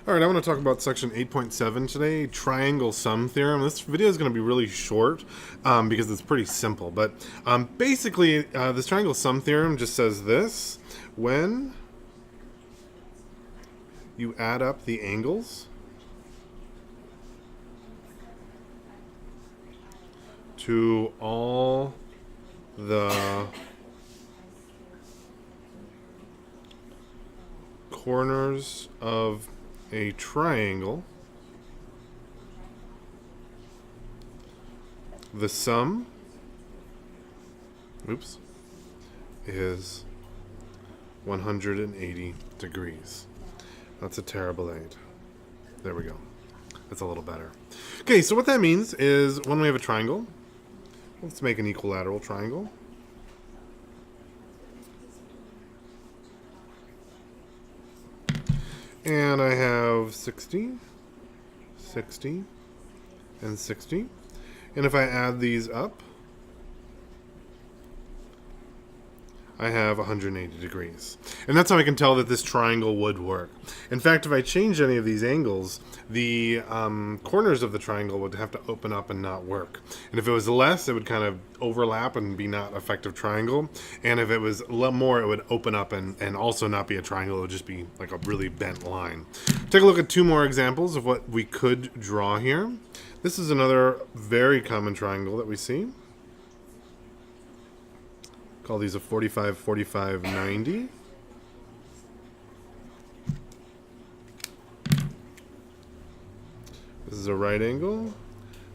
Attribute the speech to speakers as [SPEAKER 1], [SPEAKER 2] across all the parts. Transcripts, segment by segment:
[SPEAKER 1] All right, I want to talk about section 8.7 today, triangle sum theorem. This video is going to be really short because it's pretty simple. But basically, this triangle sum theorem just says this. When you add up the angles to all the corners of a triangle, the sum is 180 degrees. That's a terrible aid. There we go. That's a little better. Okay, so what that means is when we have a triangle, let's make an equilateral triangle. And I have 60, 60, and 60. And if I add these up, I have 180 degrees. And that's how I can tell that this triangle would work. In fact, if I change any of these angles, the corners of the triangle would have to open up and not work. And if it was less, it would kind of overlap and be not effective triangle. And if it was more, it would open up and also not be a triangle. It would just be like a really bent line. Take a look at two more examples of what we could draw here. This is another very common triangle that we see. Call these a 45, 45, 90. This is a right angle.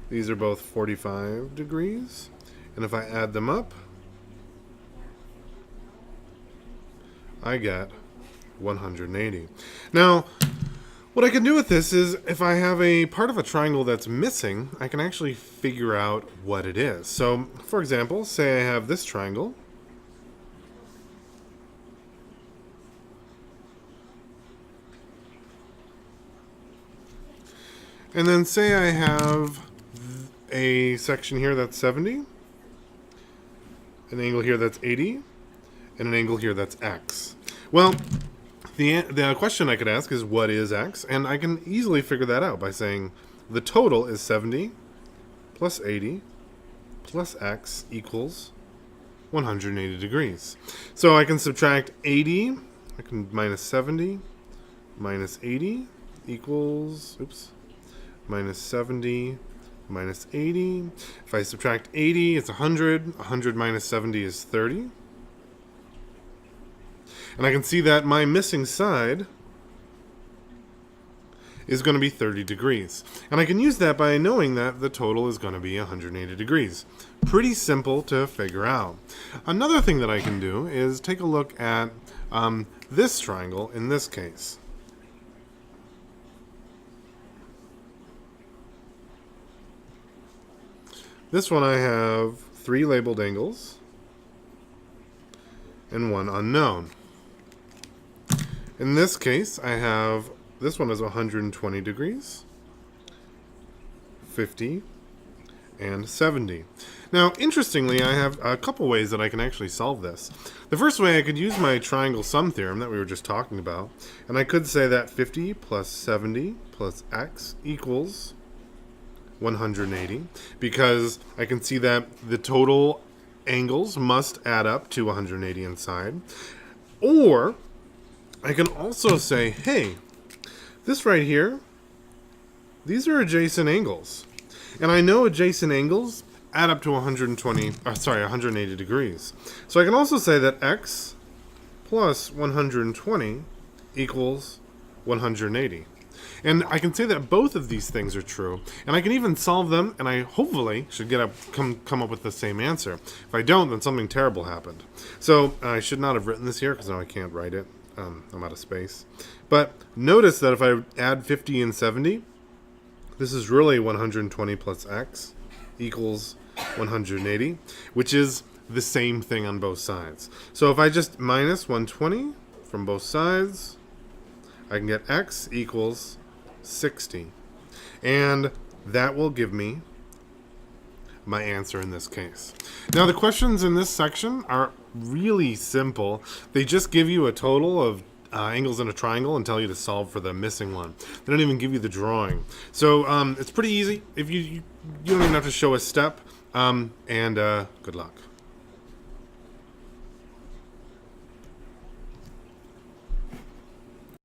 [SPEAKER 1] These are both 45 degrees. And if I add them up, I get 180. Now, what I can do with this is if I have a part of a triangle that's missing, I can actually figure out what it is. So, for example, say I have this triangle. And then say I have a section here that's 70, an angle here that's 80, and an angle here that's x. Well, the question I could ask is what is x? And I can easily figure that out by saying the total is 70 plus 80 plus x equals 180 degrees. So I can subtract 80, I can minus 70, minus 80 equals, minus 70 minus 80. If I subtract 80, it's 100. 100 minus 70 is 30. And I can see that my missing side is going to be 30 degrees. And I can use that by knowing that the total is going to be 180 degrees. Pretty simple to figure out. Another thing that I can do is take a look at this triangle in this case. This one I have 3 labeled angles and 1 unknown. In this case, I have, this one is 120 degrees, 50, and 70. Now, interestingly, I have a couple ways that I can actually solve this. The first way, I could use my triangle sum theorem that we were just talking about, and I could say that 50 plus 70 plus x equals 180, because I can see that the total angles must add up to 180 inside. Or I can also say, hey, this right here, these are adjacent angles. And I know adjacent angles add up to 180 degrees. So I can also say that x plus 120 equals 180. And I can say that both of these things are true, and I can even solve them, and I hopefully should come up with the same answer. If I don't, then something terrible happened. So I should not have written this here, because now I can't write it. I'm out of space. But notice that if I add 50 and 70, this is really 120 plus x equals 180, which is the same thing on both sides. So if I just minus 120 from both sides, I can get x equals 60. And that will give me my answer in this case. Now, the questions in this section are really simple. They just give you a total of angles in a triangle and tell you to solve for the missing one. They don't even give you the drawing. So it's pretty easy. If you don't even have to show a step. Good luck.